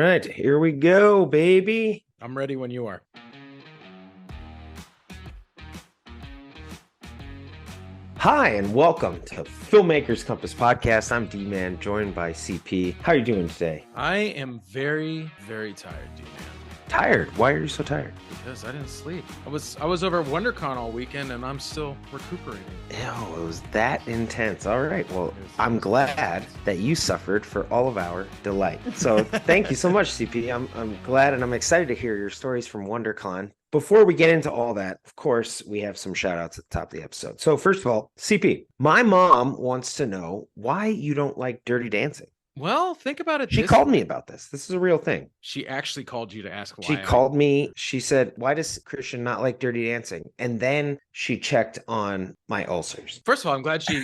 right, here we go, baby. I'm ready when you are. Hi, and welcome to Filmmakers Compass Podcast. I'm D-Man, joined by CP. How are you doing today? I am very, very tired, dude. Tired? Why are you so tired? Because I didn't sleep. I was over at Wondercon all weekend, and I'm still recuperating. Ew, it was that intense. All right, well, I'm glad that you suffered for all of our delight. So thank you so much, CP. I'm glad, and I'm excited to hear your stories from WonderCon. Before we get into all that, of course, we have some shout outs at the top of the episode. So first of all, CP, my mom wants to know why you don't like Dirty Dancing. Well, think about it. She called me about this. This is a real thing. She actually called you to ask why. She called me. She said, why does Christian not like Dirty Dancing? And then she checked on my ulcers. First of all, I'm glad she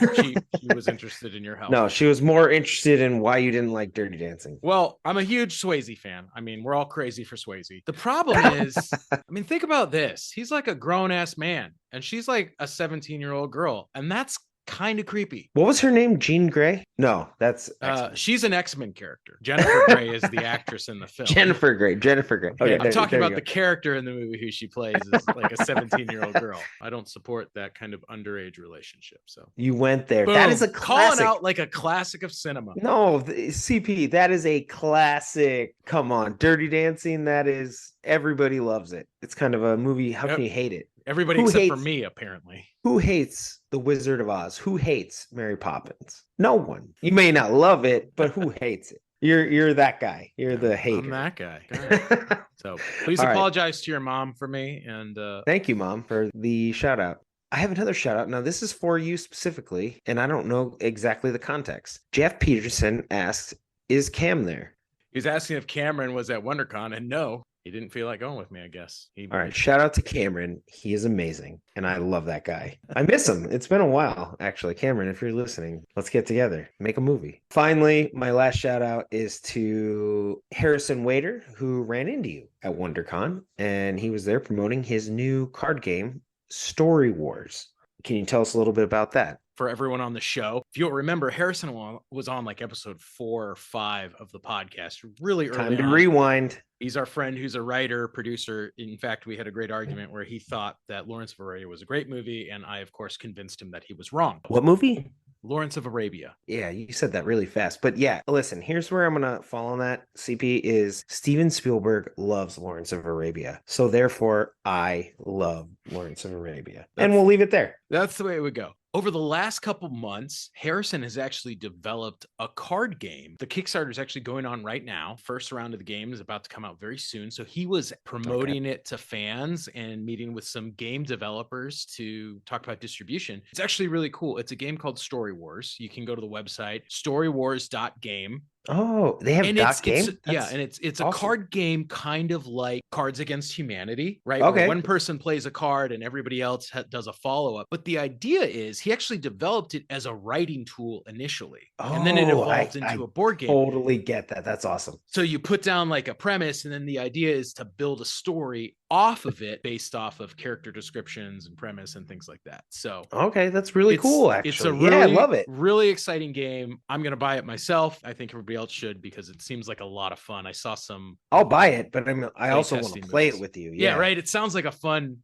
was interested in your health. No, she was more interested in why you didn't like Dirty Dancing. Well, I'm a huge Swayze fan. I mean, we're all crazy for Swayze. The problem is, I mean, think about this. He's like a grown-ass man, and she's like a 17-year-old girl, and that's kind of creepy. What was her name? Jean Grey? No, that's she's an X-Men character. Jennifer Grey is the actress in the film. Jennifer Grey. Okay, yeah, I'm talking about the character in the movie who she plays is like a 17-year-old girl. I don't support that kind of underage relationship. So you went there. Boom. That is a classic. Calling out like a classic of cinema. No, CP, that is a classic. Come on, Dirty Dancing. That is, everybody loves it. It's kind of a movie. How can you hate it? Everybody except for me, apparently. Who hates The Wizard of Oz? Who hates Mary Poppins? No one. You may not love it, but who hates it? You're that guy. You're the hater. I'm that guy. Right. So please apologize to your mom for me. And thank you, Mom, for the shout out. I have another shout out. Now, this is for you specifically, and I don't know exactly the context. Jeff Peterson asks, is Cam there? He's asking if Cameron was at WonderCon, and no. He didn't feel like going with me, I guess. All right. Shout out to Cameron. He is amazing. And I love that guy. I miss him. It's been a while, actually. Cameron, if you're listening, let's get together. Make a movie. Finally, my last shout out is to Harrison Wader, who ran into you at WonderCon. And he was there promoting his new card game, Story Wars. Can you tell us a little bit about that? For everyone on the show, if you'll remember, Harrison was on like episode 4 or 5 of the podcast, really early. Time to rewind. He's our friend who's a writer, producer. In fact, we had a great argument where he thought that Lawrence of Arabia was a great movie, and I, of course, convinced him that he was wrong. What movie? Lawrence of Arabia. Yeah, you said that really fast. But yeah, listen, here's where I'm going to fall on that, CP, is Steven Spielberg loves Lawrence of Arabia. So therefore, I love Lawrence of Arabia. And we'll leave it there. That's the way it would go. Over the last couple months, Harrison has actually developed a card game. The Kickstarter is actually going on right now. First round of the game is about to come out very soon. So he was promoting it to fans and meeting with some game developers to talk about distribution. It's actually really cool. It's a game called Story Wars. You can go to the website, storywars.game. Oh, they have and game? And it's awesome. A card game kind of like Cards Against Humanity, right? Okay. Where one person plays a card and everybody else does a follow-up. But the idea is he actually developed it as a writing tool initially. And then it evolved into a board game. Totally get that. That's awesome. So you put down like a premise, and then the idea is to build a story off of it based off of character descriptions and premise and things like that. So okay, that's really cool, actually. It's a really, I love it. Really exciting game. I'm going to buy it myself. I think everybody else should, because it seems like a lot of fun. I saw some. I'll buy it, but I also want to play it with you. Yeah, right. It sounds like a fun,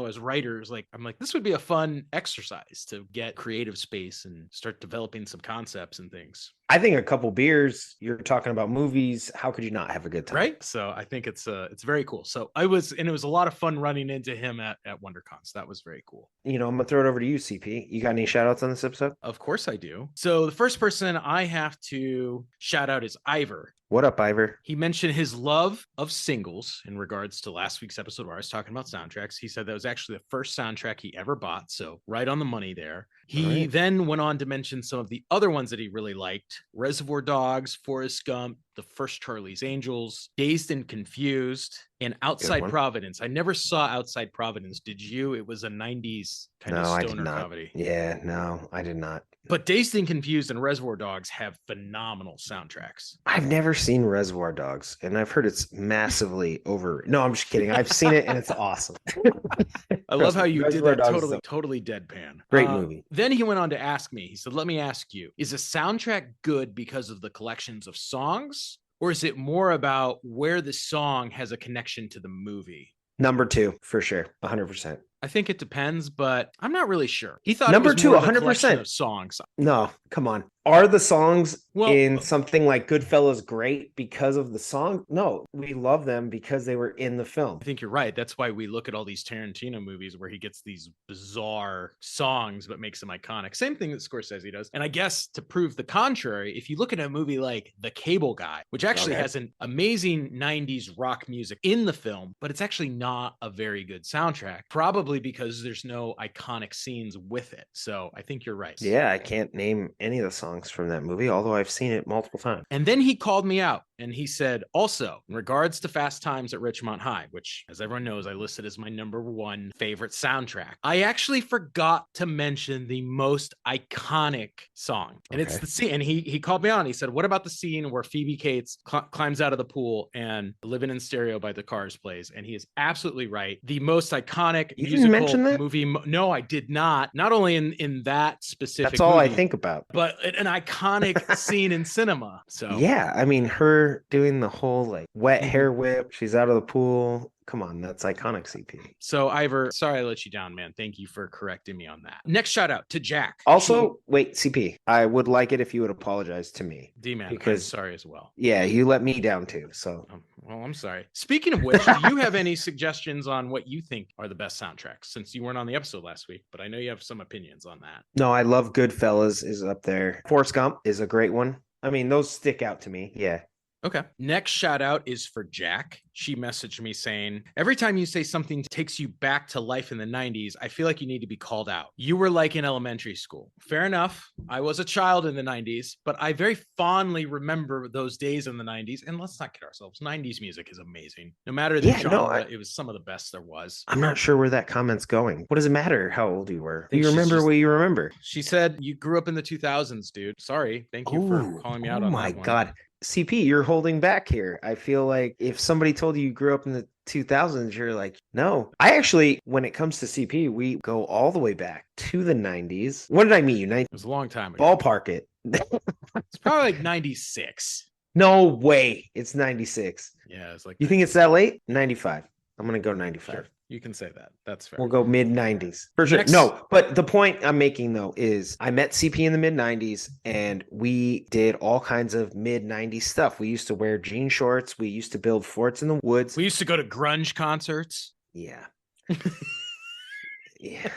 as writers, like I'm like, this would be a fun exercise to get creative space and start developing some concepts and things. I think a couple beers, you're talking about movies. How could you not have a good time? Right. So I think it's very cool. So it was a lot of fun running into him at WonderCon. So that was very cool. I'm going to throw it over to you, CP. You got any shout outs on this episode? Of course I do. So the first person I have to shout out is Ivor. What up, Ivor? He mentioned his love of singles in regards to last week's episode where I was talking about soundtracks. He said that was actually the first soundtrack he ever bought. So right on the money there. He then went on to mention some of the other ones that he really liked. Reservoir Dogs, Forrest Gump, The First Charlie's Angels, Dazed and Confused, and Outside Providence. I never saw Outside Providence. Did you? It was a 90s kind of stoner comedy. Yeah, no, I did not. But Dazed and Confused and Reservoir Dogs have phenomenal soundtracks. I've never seen Reservoir Dogs, and I've heard it's massively over. No, I'm just kidding. I've seen it, and it's awesome. I love how you did that totally deadpan. Great movie. Then he went on to ask me, he said, let me ask you, is a soundtrack good because of the collections of songs or is it more about where the song has a connection to the movie? Number 2, for sure. 100%. I think it depends, but I'm not really sure. He thought Number it was 2, more of a collection 100%. of songs. No, come on. Are the songs Well, in something like Goodfellas great because of the song? No, we love them because they were in the film. I think you're right. That's why we look at all these Tarantino movies where he gets these bizarre songs but makes them iconic. Same thing that Scorsese does. And I guess to prove the contrary, if you look at a movie like The Cable Guy, which actually has an amazing 90s rock music in the film, but it's actually not a very good soundtrack, probably because there's no iconic scenes with it. So I think you're right. Yeah, I can't name any of the songs from that movie, although I've seen it multiple times. And then he called me out and he said, also, in regards to Fast Times at Ridgemont High, which, as everyone knows, I listed as my number 1 favorite soundtrack, I actually forgot to mention the most iconic song. And it's the scene. And he called me on. He said, what about the scene where Phoebe Cates climbs out of the pool and Living in Stereo by the Cars plays? And he is absolutely right. The most iconic musical movie. No, I did not. Not only in that specific That's all movie, I think about. But an iconic scene in cinema. So yeah, I mean, her doing the whole like wet hair whip. She's out of the pool. Come on, that's iconic, CP. So, Ivor, sorry I let you down, man. Thank you for correcting me on that. Next shout out to Jack. Also, wait, CP, I would like it if you would apologize to me. D-Man, because I'm sorry as well. Yeah, you let me down too, so. Well, I'm sorry. Speaking of which, do you have any suggestions on what you think are the best soundtracks? Since you weren't on the episode last week, but I know you have some opinions on that. No, I love Goodfellas is up there. Forrest Gump is a great one. I mean, those stick out to me, yeah. Okay. Next shout out is for Jack. She messaged me saying, every time you say something takes you back to life in the 90s, I feel like you need to be called out. You were like in elementary school. Fair enough. I was a child in the 90s, but I very fondly remember those days in the 90s. And let's not kid ourselves. 90s music is amazing. No matter the genre, it was some of the best there was. I'm not sure where that comment's going. What does it matter how old you were? You remember what you remember. She said, you grew up in the 2000s, dude. Sorry. Thank you for calling me out on that one. Oh my God. CP, you're holding back here. I feel like if somebody told you grew up in the 2000s, you're like, no. I actually, when it comes to CP, we go all the way back to the 90s. When did I meet you? It was a long time ago. Ballpark it. It's probably like 96. No way. It's 96. Yeah, it's like. You think it's that late? 95. I'm going to go 95. Sure. You can say that. That's fair. We'll go mid 90s for sure. No, but the point I'm making though is I met CP in the mid 90s and we did all kinds of mid 90s stuff. We used to wear jean shorts. We used to build forts in the woods. We used to go to grunge concerts. Yeah. Yeah.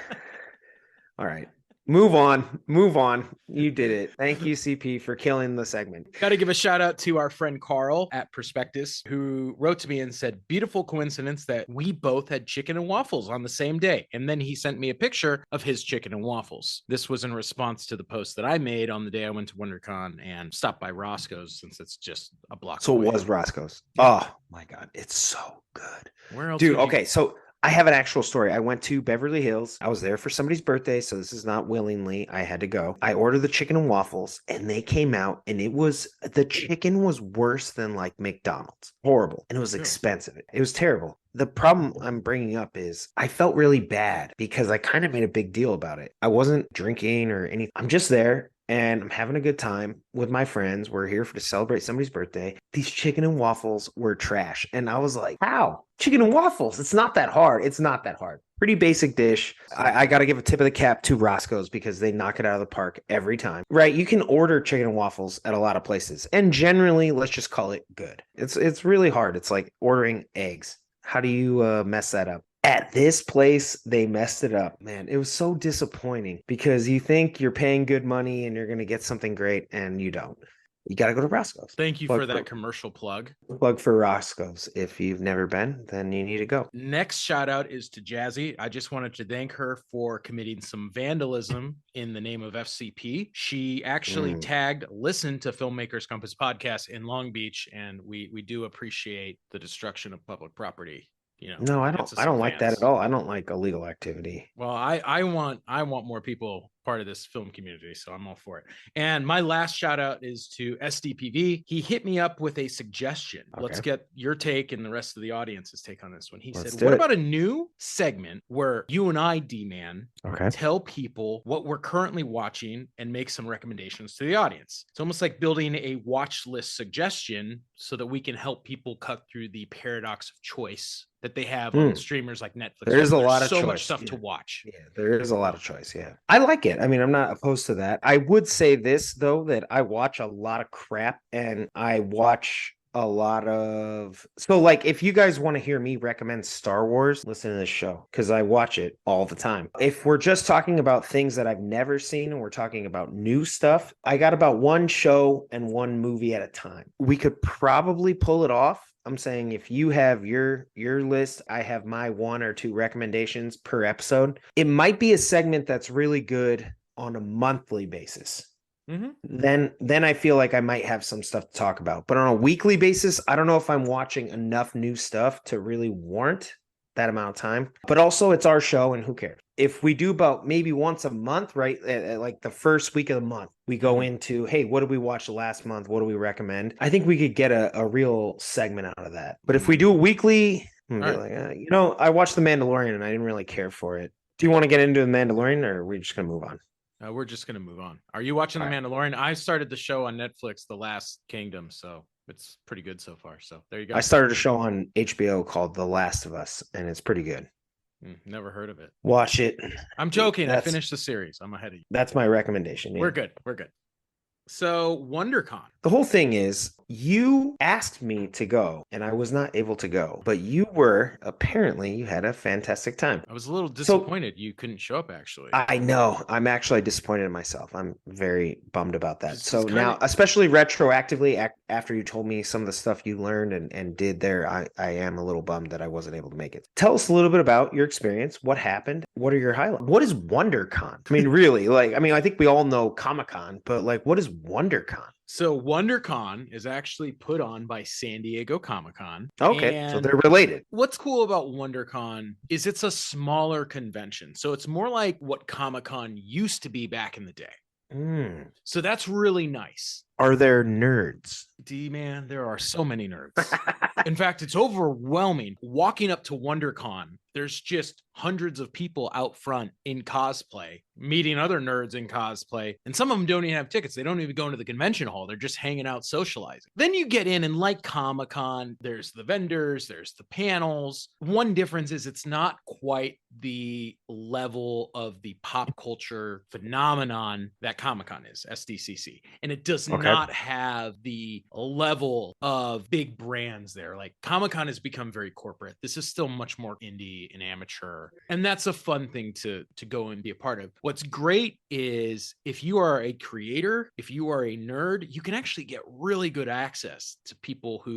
All right. Move on. You did it. Thank you, CP, for killing the segment. Got to give a shout out to our friend Carl at Prospectus, who wrote to me and said, beautiful coincidence that we both had chicken and waffles on the same day. And then he sent me a picture of his chicken and waffles. This was in response to the post that I made on the day I went to WonderCon and stopped by Roscoe's, since it's just a block away. So it was Roscoe's. Oh my God. It's so good. Where else? Dude, okay. So I have an actual story. I went to Beverly Hills. I was there for somebody's birthday, so this is not willingly. I had to go. I ordered the chicken and waffles, and they came out, and the chicken was worse than like McDonald's. Horrible. And it was expensive. It was terrible. The problem I'm bringing up is I felt really bad because I kind of made a big deal about it. I wasn't drinking or anything. I'm just there. And I'm having a good time with my friends. We're here to celebrate somebody's birthday. These chicken and waffles were trash. And I was like, how? Chicken and waffles. It's not that hard. It's not that hard. Pretty basic dish. I got to give a tip of the cap to Roscoe's because they knock it out of the park every time. Right? You can order chicken and waffles at a lot of places. And generally, let's just call it good. It's really hard. It's like ordering eggs. How do you mess that up? At this place, they messed it up, man. It was so disappointing because you think you're paying good money and you're going to get something great and you don't. You got to go to Roscoe's. Thank you for that commercial plug. Plug for Roscoe's. If you've never been, then you need to go. Next shout out is to Jazzy. I just wanted to thank her for committing some vandalism in the name of FCP. She actually tagged Listen to Filmmakers Compass podcast in Long Beach, and we do appreciate the destruction of public property. You know, no, I don't like that at all. I don't like illegal activity. Well, I want more people part of this film community, so I'm all for it. And my last shout out is to SDPV. He hit me up with a suggestion. Okay. Let's get your take and the rest of the audience's take on this one. He Let's said, do what it. about a new segment where you and I, D-Man, Okay. tell people what we're currently watching and make some recommendations to the audience? It's almost like building a watch list suggestion so that we can help people cut through the paradox of choice that they have on streamers like Netflix. There is a lot of so choice. much stuff to watch. Yeah, there is a lot of choice. Yeah, I like it. I mean, I'm not opposed to that. I would say this though, that I watch a lot of crap, and I watch a lot of, so like, if you guys want to hear me recommend Star Wars, listen to this show, because I watch it all the time. If we're just talking about things that I've never seen and we're talking about new stuff, I got about one show and one movie at a time. We could probably pull it off. I'm saying if you have your list, I have my 1 or 2 recommendations per episode. It might be a segment that's really good on a monthly basis. Then I feel like I might have some stuff to talk about. But on a weekly basis, I don't know if I'm watching enough new stuff to really warrant that amount of time. But also, it's our show, and who cares? If we do about maybe once a month, right, at like the first week of the month, we go into, hey, what did we watch last month? What do we recommend? I think we could get a real segment out of that. But if we do it weekly, like, I watched The Mandalorian and I didn't really care for it. Do you want to get into The Mandalorian, or are we just going to move on? We're just going to move on. Are you watching The Mandalorian? I started the show on Netflix, The Last Kingdom, so it's pretty good so far. So there you go. I started a show on HBO called The Last of Us, and it's pretty good. Never heard of it. Watch it. I'm joking. I finished the series. I'm ahead of you. That's my recommendation. Yeah. We're good. So WonderCon. The whole thing is, you asked me to go and I was not able to go, but you had a fantastic time. I was a little disappointed you couldn't show up, actually. I know. I'm actually disappointed in myself. I'm very bummed about that. So now, especially retroactively, after you told me some of the stuff you learned and did there, I am a little bummed that I wasn't able to make it. Tell us a little bit about your experience. What happened? What are your highlights? What is WonderCon? I mean, really, I think we all know Comic-Con, but like, what is WonderCon? So WonderCon is actually put on by San Diego Comic-Con. Okay, so they're related. What's cool about WonderCon is it's a smaller convention. So it's more like what Comic-Con used to be back in the day. So that's really nice. Are there nerds? D-Man, there are so many nerds. In fact, it's overwhelming. Walking up to WonderCon, there's just hundreds of people out front in cosplay, meeting other nerds in cosplay. And some of them don't even have tickets. They don't even go into the convention hall. They're just hanging out, socializing. Then you get in, and like Comic-Con, there's the vendors, there's the panels. One difference is it's not quite the level of the pop culture phenomenon that Comic-Con is, SDCC. And it does not have the level of big brands there. Like Comic-Con has become very corporate. This is still much more indie and amateur. And that's a fun thing to go and be a part of. What's great is if you are a creator, if you are a nerd, you can actually get really good access to people who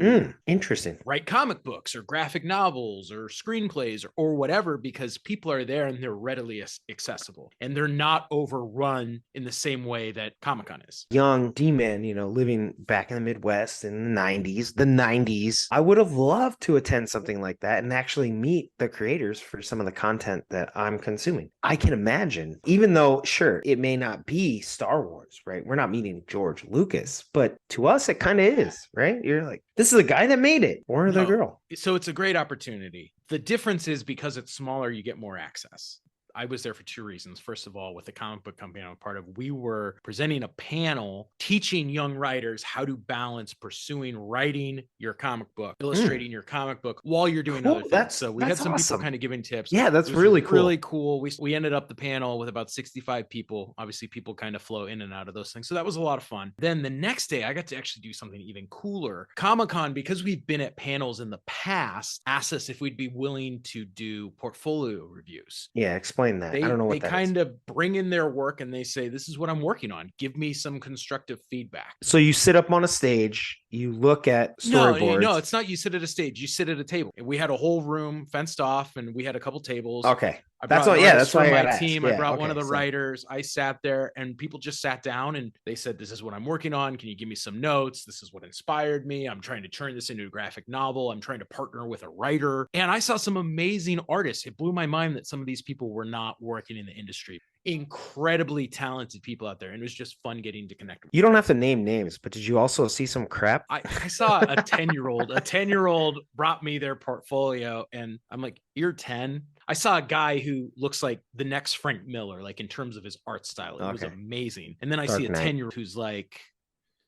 write comic books or graphic novels or screenplays or whatever, because people are there and they're readily accessible and they're not overrun in the same way that Comic-Con is. Young D-Man, living back in the Midwest in the 90s, I would have loved to attend something like that and actually meet the creators for some of the content that I'm consuming. I can imagine, even though, sure, it may not be Star Wars, right? We're not meeting George Lucas, but to us, it kind of is, right? You're like, this is the guy that made it, or the girl. So it's a great opportunity. The difference is because it's smaller, you get more access. I was there for 2 reasons. First of all, with the comic book company I'm a part of, we were presenting a panel teaching young writers how to balance pursuing writing your comic book, illustrating your comic book while you're doing other things. So we had some people kind of giving tips. Yeah, that's really cool. Really cool. We ended up the panel with about 65 people. Obviously, people kind of flow in and out of those things. So that was a lot of fun. Then the next day, I got to actually do something even cooler. Comic-Con, because we've been at panels in the past, asked us if we'd be willing to do portfolio reviews. Yeah, explain that. I don't know what that is. They kind of bring in their work and they say, this is what I'm working on. Give me some constructive feedback. So you sit up on a stage, you look at storyboards. No, it's not you sit at a stage. You sit at a table. We had a whole room fenced off and we had a couple tables. Okay. That's why my team. I brought one of the writers. I sat there and people just sat down and they said, this is what I'm working on. Can you give me some notes? This is what inspired me. I'm trying to turn this into a graphic novel. I'm trying to partner with a writer. And I saw some amazing artists. It blew my mind that some of these people were not working in the industry. incredibly talented people out there, and it was just fun getting to connect with You don't have to name names, but did you also see some crap? I saw a 10-year-old brought me their portfolio, and I'm like, you're 10? I saw a guy who looks like the next Frank Miller, like in terms of his art style. It was amazing. And then I see a 10-year-old who's like,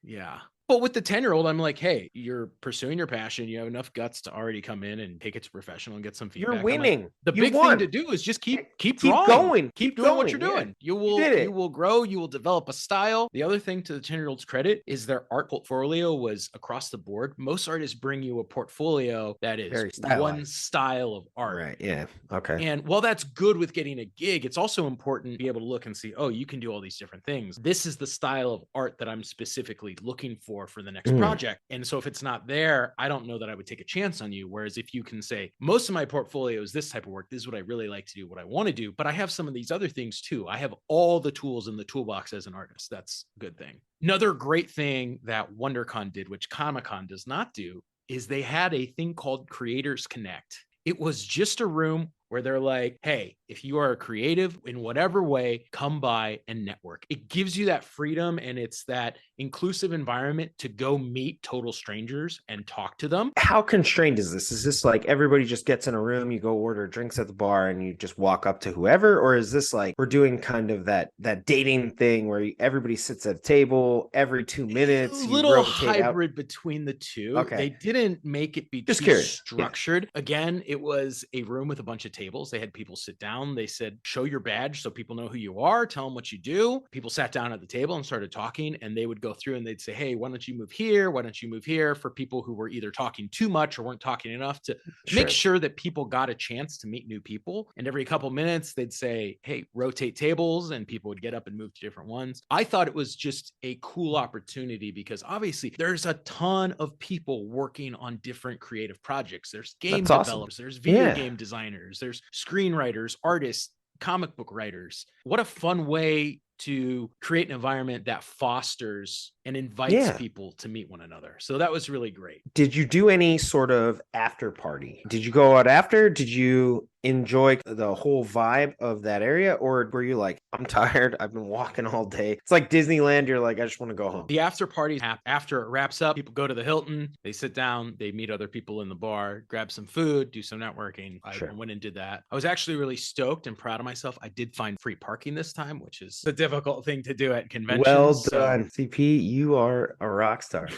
yeah. But with the 10-year-old, I'm like, hey, you're pursuing your passion. You have enough guts to already come in and take it to professional and get some feedback. You're winning. Like, the big thing to do is just keep drawing. Going. Keep doing what you're doing. Yeah. You will grow. You will develop a style. The other thing to the 10-year-old's credit is their art portfolio was across the board. Most artists bring you a portfolio that is one style of art. Right. Yeah. Okay. And while that's good with getting a gig, it's also important to be able to look and see, oh, you can do all these different things. This is the style of art that I'm specifically looking for the next project. And so if it's not there, I don't know that I would take a chance on you. Whereas if you can say, most of my portfolio is this type of work, this is what I really like to do, what I want to do, but I have some of these other things too. I have all the tools in the toolbox as an artist. That's a good thing. Another great thing that Wondercon did, which Comic-Con does not do, is they had a thing called Creators Connect. It was just a room where they're like, hey, if you are a creative in whatever way, come by and network. It gives you that freedom, and it's that inclusive environment to go meet total strangers and talk to them. How constrained is this? Is this like everybody just gets in a room, you go order drinks at the bar, and you just walk up to whoever? Or is this like we're doing kind of that dating thing where everybody sits at a table every 2 minutes? A little hybrid between the two. Okay. They didn't make it be just too structured. Yeah. Again, it was a room with a bunch of tables. They had people sit down. They said, show your badge so people know who you are. Tell them what you do. People sat down at the table and started talking, and they would go through and they'd say, hey, why don't you move here? Why don't you move here? For people who were either talking too much or weren't talking enough, to make sure that people got a chance to meet new people. And every couple minutes they'd say, hey, rotate tables, and people would get up and move to different ones. I thought it was just a cool opportunity because obviously there's a ton of people working on different creative projects. There's game developers, there's video game designers, there's screenwriters, artists, comic book writers. What a fun way to create an environment that fosters and invites people to meet one another. So that was really great. Did you do any sort of after party? Did you go out after? Did you enjoy the whole vibe of that area? Or were you like, I'm tired, I've been walking all day? It's like Disneyland, you're like, I just want to go home. The after party, after it wraps up, people go to the Hilton, they sit down, they meet other people in the bar, grab some food, do some networking. I went and did that. I was actually really stoked and proud of myself. I did find free parking this time, which is a difficult thing to do at conventions. Well done, CP. You are a rock star.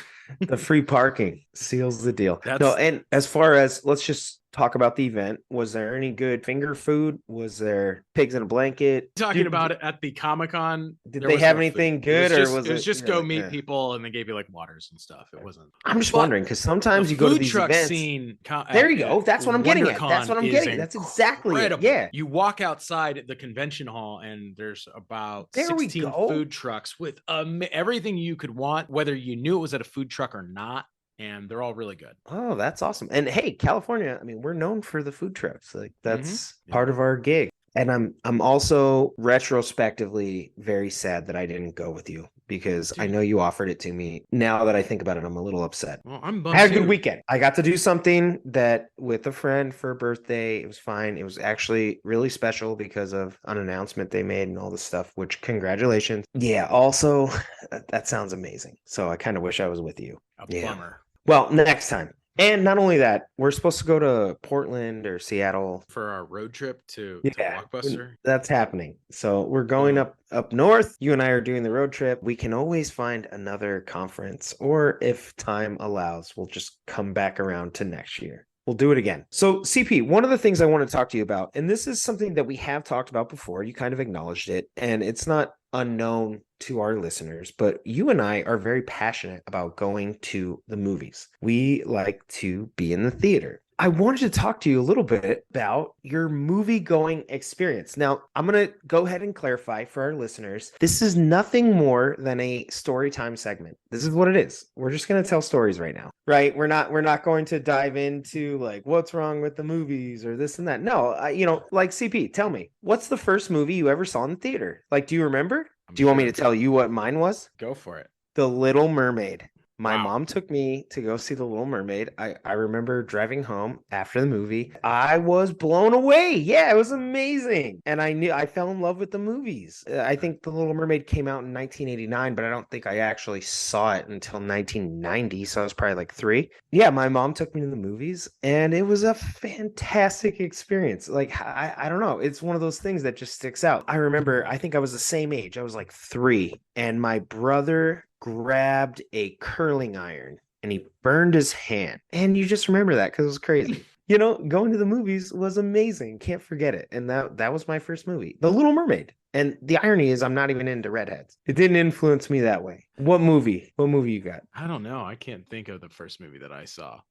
The free parking seals the deal. And as far as, let's just talk about the event. Was there any good finger food? Was there pigs in a blanket? Talking about it at the Comic-Con. Did they have anything good, or was it just go meet people and they gave you like waters and stuff? It wasn't. I'm just wondering because sometimes you go to these events. There you go. That's what I'm getting at. That's what I'm getting. That's exactly it. Yeah. You walk outside the convention hall and there's about 16 food trucks with everything you could want, whether you knew it was at a food truck or not. And they're all really good. Oh, that's awesome. And hey, California, I mean, we're known for the food trucks. Like that's part of our gig. And I'm also retrospectively very sad that I didn't go with you because I know you offered it to me. Now that I think about it, I'm a little upset. Well, I'm bummed. I had a good weekend. I got to do something that with a friend for a birthday. It was fine. It was actually really special because of an announcement they made and all this stuff, which congratulations. Yeah. Also, that sounds amazing. So I kind of wish I was with you. A bummer. Well, next time. And not only that, we're supposed to go to Portland or Seattle for our road trip to Blockbuster. That's happening. So we're going up north. You and I are doing the road trip. We can always find another conference, or if time allows, we'll just come back around to next year. We'll do it again. So CP, one of the things I want to talk to you about, and this is something that we have talked about before, you kind of acknowledged it, and it's not unknown to our listeners, but you and I are very passionate about going to the movies. We like to be in the theater. I wanted to talk to you a little bit about your movie going experience. Now, I'm going to go ahead and clarify for our listeners. This is nothing more than a story time segment. This is what it is. We're just going to tell stories right now, right? We're not going to dive into like what's wrong with the movies or this and that. No, like CP, tell me, what's the first movie you ever saw in the theater? Like, do you remember? Do you want me to tell you what mine was? Go for it. The Little Mermaid. My mom took me to go see The Little Mermaid. I remember driving home after the movie. I was blown away. Yeah, it was amazing. And I fell in love with the movies. I think The Little Mermaid came out in 1989, but I don't think I actually saw it until 1990. So I was probably like 3. Yeah, my mom took me to the movies and it was a fantastic experience. Like, I don't know. It's one of those things that just sticks out. I remember, I think I was the same age. I was like 3, and my brother grabbed a curling iron and he burned his hand. And you just remember that because it was crazy. Going to the movies was amazing. Can't forget it. And that was my first movie, The Little Mermaid. And the irony is I'm not even into redheads. It didn't influence me that way. What movie? What movie you got? I don't know. I can't think of the first movie that I saw.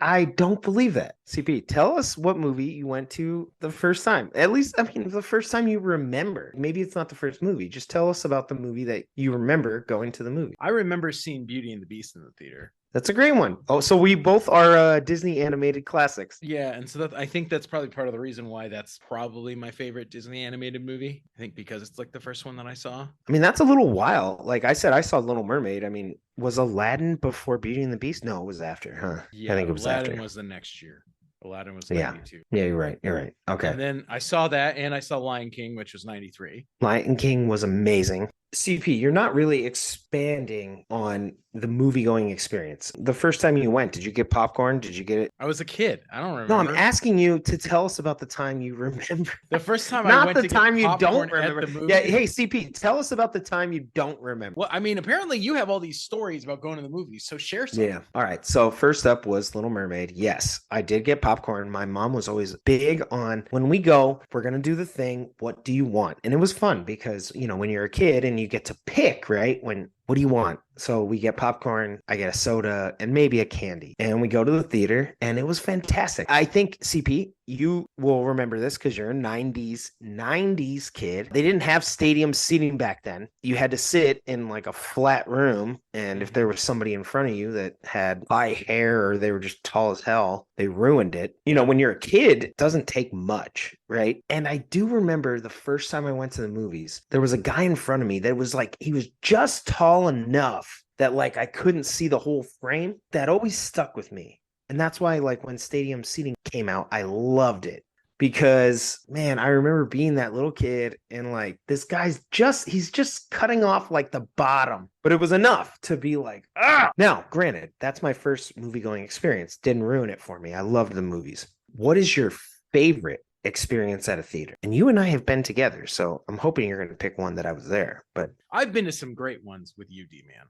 I don't believe that. CP, tell us what movie you went to the first time. At least, I mean, the first time you remember. Maybe it's not the first movie. Just tell us about the movie that you remember going to the movie. I remember seeing Beauty and the Beast in the theater. That's a great one. Oh, so we both are Disney animated classics. Yeah, and so I think that's probably part of the reason why that's probably my favorite Disney animated movie. I think because it's like the first one that I saw. I mean, that's a little while. Like I said, I saw Little Mermaid. I mean, was Aladdin before Beauty and the Beast? No, it was after, huh? Yeah, I think it was Aladdin after. was the next year. Aladdin was 92. Yeah, you're right. You're right. Okay. And then I saw that, and I saw Lion King, which was 93. Lion King was amazing. CP, you're not really expanding on the movie going experience. The first time you went, did you get popcorn? Did you get it? I was a kid. I don't remember. No, I'm asking you to tell us about the time you remember. The first time Not I went the to time get you popcorn don't remember. at the movie. Yeah, hey CP, tell us about the time you don't remember. Well, I mean, apparently you have all these stories about going to the movies, so share some. Yeah. All right. So first up was Little Mermaid. Yes, I did get popcorn. My mom was always big on when we go, we're gonna do the thing. What do you want? And it was fun because when you're a kid and you get to pick, right? What do you want? So we get popcorn, I get a soda, and maybe a candy. And we go to the theater, and it was fantastic. I think, CP, you will remember this because you're a 90s kid. They didn't have stadium seating back then. You had to sit in like a flat room, and if there was somebody in front of you that had high hair or they were just tall as hell, they ruined it. When you're a kid, it doesn't take much, right? And I do remember the first time I went to the movies, there was a guy in front of me that was like, he was just tall enough that like I couldn't see the whole frame. That always stuck with me. And that's why like when stadium seating came out, I loved it. Because man, I remember being that little kid and like this guy's he's just cutting off like the bottom. But it was enough to be like, ah! Now, granted, that's my first movie going experience. Didn't ruin it for me. I loved the movies. What is your favorite experience at a theater? And you and I have been together, so I'm hoping you're going to pick one that I was there. But I've been to some great ones with you, D-Man.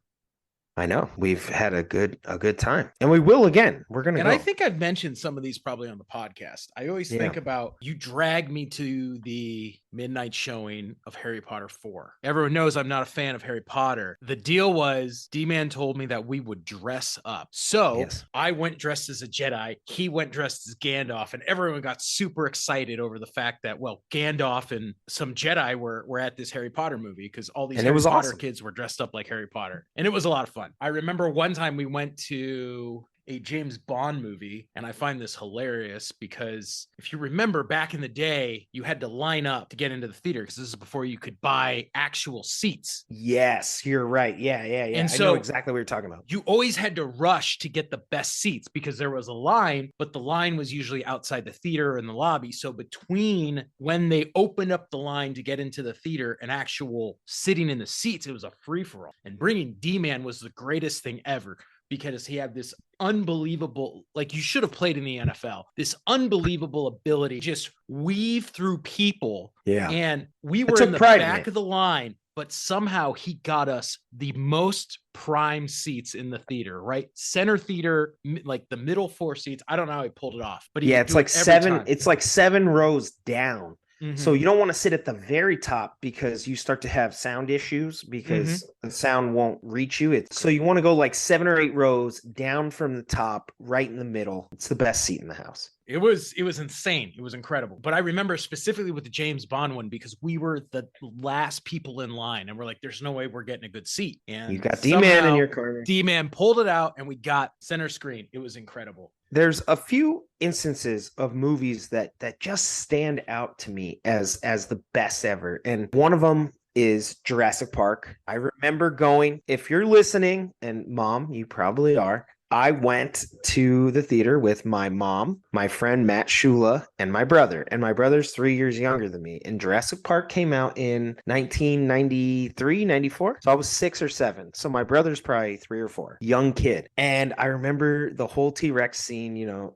I know we've had a good time, and we will again. We're gonna. And go. I think I've mentioned some of these probably on the podcast. I always think about you dragged me to the midnight showing of Harry Potter 4. Everyone knows I'm not a fan of Harry Potter. The deal was D-Man told me that we would dress up. So I went dressed as a Jedi. He went dressed as Gandalf, and everyone got super excited over the fact that, well, Gandalf and some Jedi were at this Harry Potter movie because all these Harry Potter kids were dressed up like Harry Potter. And it was a lot of fun. I remember one time we went to a James Bond movie, and I find this hilarious because if you remember back in the day, you had to line up to get into the theater because this is before you could buy actual seats. Yes, you're right. Yeah. And I know exactly what you're talking about. You always had to rush to get the best seats because there was a line, but the line was usually outside the theater in the lobby. So between when they opened up the line to get into the theater and actual sitting in the seats, it was a free-for-all. And bringing D-Man was the greatest thing ever, because he had this unbelievable, like you should have played in the NFL, this unbelievable ability to just weave through people. Yeah. And we were in the back of the line, but somehow he got us the most prime seats in the theater, right? Center theater, like the middle 4 seats. I don't know how he pulled it off, but it's like 7, it's like 7 rows down. Mm-hmm. So you don't want to sit at the very top because you start to have sound issues because the sound won't reach you. So you want to go like 7 or 8 rows down from the top, right in the middle. It's the best seat in the house. It was insane. It was incredible. But I remember specifically with the James Bond one because we were the last people in line and we're like, there's no way we're getting a good seat. And you got D-Man in your corner. D-Man pulled it out and we got center screen. It was incredible. There's a few instances of movies that just stand out to me as the best ever. And one of them is Jurassic Park. I remember going, if you're listening, and mom, you probably are, I went to the theater with my mom, my friend Matt Shula, and my brother. And my brother's 3 years younger than me. And Jurassic Park came out in 1993, 94. So I was 6 or 7. So my brother's probably 3 or 4. Young kid. And I remember the whole T-Rex scene,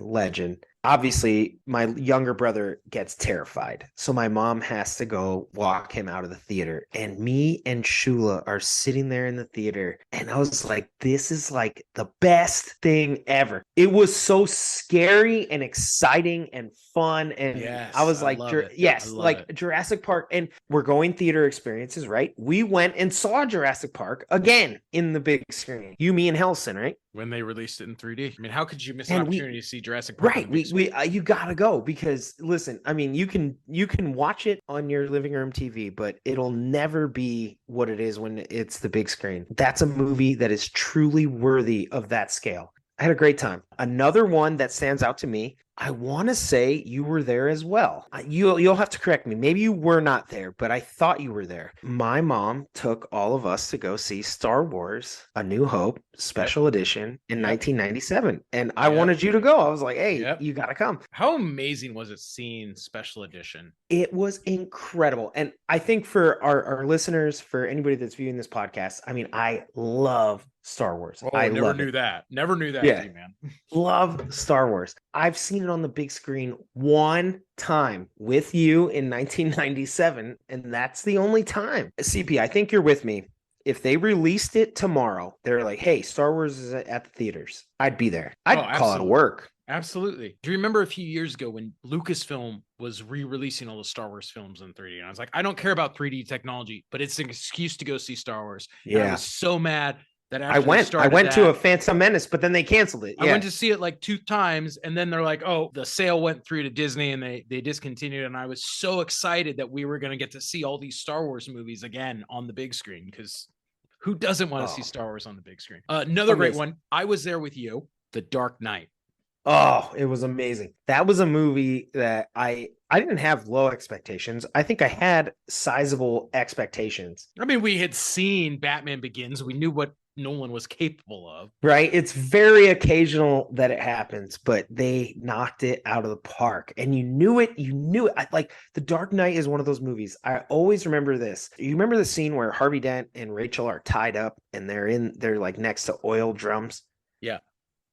legend. Obviously, my younger brother gets terrified. So my mom has to go walk him out of the theater. And me and Shula are sitting there in the theater. And I was like, this is like the best thing ever. It was so scary and exciting and fun. And Yes, I was I like, love it. yes, I love like it. Jurassic Park. And we're going theater experiences, right? We went and saw Jurassic Park again in the big screen. You, me, and Helson, right? When they released it in 3D. I mean, how could you miss an And opportunity to see Jurassic Park on right, the big screen? you gotta go because listen, I mean, you can watch it on your living room TV, but it'll never be what it is when it's the big screen. That's a movie that is truly worthy of that scale. I had a great time. Another one that stands out to me, I want to say you were there as well. You'll have to correct me. Maybe you were not there, but I thought you were there. My mom took all of us to go see Star Wars: A New Hope special edition in 1997, and I wanted you to go. I was like, "Hey, you got to come." How amazing was it seeing special edition? It was incredible. And I think for our listeners, for anybody that's viewing this podcast, I mean, I love Star Wars. Oh, I never love knew it. that. Never knew that, Yeah. man. Love Star Wars. I've seen it on the big screen one time with you in 1997, and that's the only time. CP, I think you're with me. If they released it tomorrow, they're like, hey, Star Wars is at the theaters. I'd be there. I'd call it work. Absolutely. Do you remember a few years ago when Lucasfilm was re-releasing all the Star Wars films in 3D? And I was like, I don't care about 3D technology, but it's an excuse to go see Star Wars. Yeah. And I was so mad that after I went to a Phantom Menace, but then they canceled it. I went to see it like 2 times, and then they're like, oh, the sale went through to Disney and they discontinued. And I was so excited that we were going to get to see all these Star Wars movies again on the big screen, because who doesn't want to see Star Wars on the big screen? Another great one. I was there with you, The Dark Knight. Oh, it was amazing. That was a movie that I didn't have low expectations. I think I had sizable expectations. I mean, we had seen Batman Begins. We knew what Nolan was capable of. Right? It's very occasional that it happens, but they knocked it out of the park. And you knew it. You knew it. Like, The Dark Knight is one of those movies. I always remember this. You remember the scene where Harvey Dent and Rachel are tied up and they're like next to oil drums? Yeah.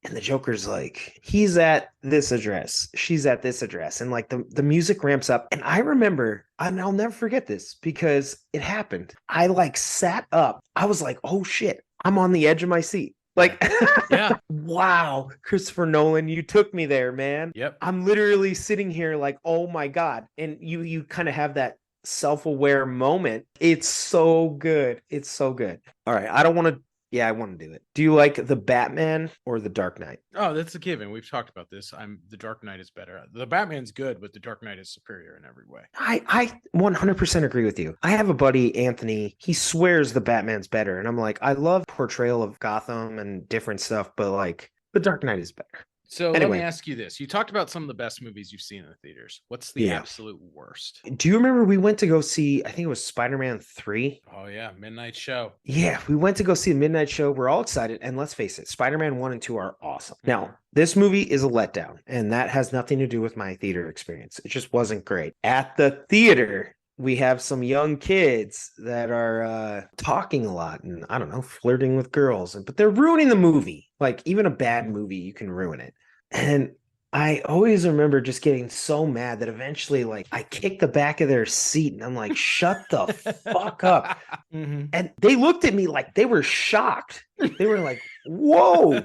And the Joker's like, he's at this address, she's at this address. And like the music ramps up. And I remember, and I'll never forget this because it happened. I like sat up. I was like, oh shit, I'm on the edge of my seat. Like, yeah. Wow, Christopher Nolan, you took me there, man. Yep. I'm literally sitting here like, oh my God. And you kind of have that self-aware moment. It's so good. It's so good. All right. I want to do it. Do you like the Batman or the Dark Knight? Oh, that's a given. We've talked about this. The Dark Knight is better. The Batman's good, but the Dark Knight is superior in every way. I 100% agree with you. I have a buddy, Anthony. He swears the Batman's better. And I'm like, I love portrayal of Gotham and different stuff, but like the Dark Knight is better. So let me ask you this. You talked about some of the best movies you've seen in the theaters. What's the absolute worst? Do you remember we went to go see, I think it was Spider-Man 3? Oh, yeah. Midnight Show. Yeah, we went to go see the Midnight Show. We're all excited. And let's face it, Spider-Man 1 and 2 are awesome. Now, this movie is a letdown, and that has nothing to do with my theater experience. It just wasn't great. At the theater, we have some young kids that are talking a lot and, I don't know, flirting with girls. But they're ruining the movie. Like, even a bad movie, you can ruin it. And I always remember just getting so mad that eventually, like, I kicked the back of their seat and I'm like, shut the fuck up. Mm-hmm. And they looked at me like they were shocked. They were like, whoa.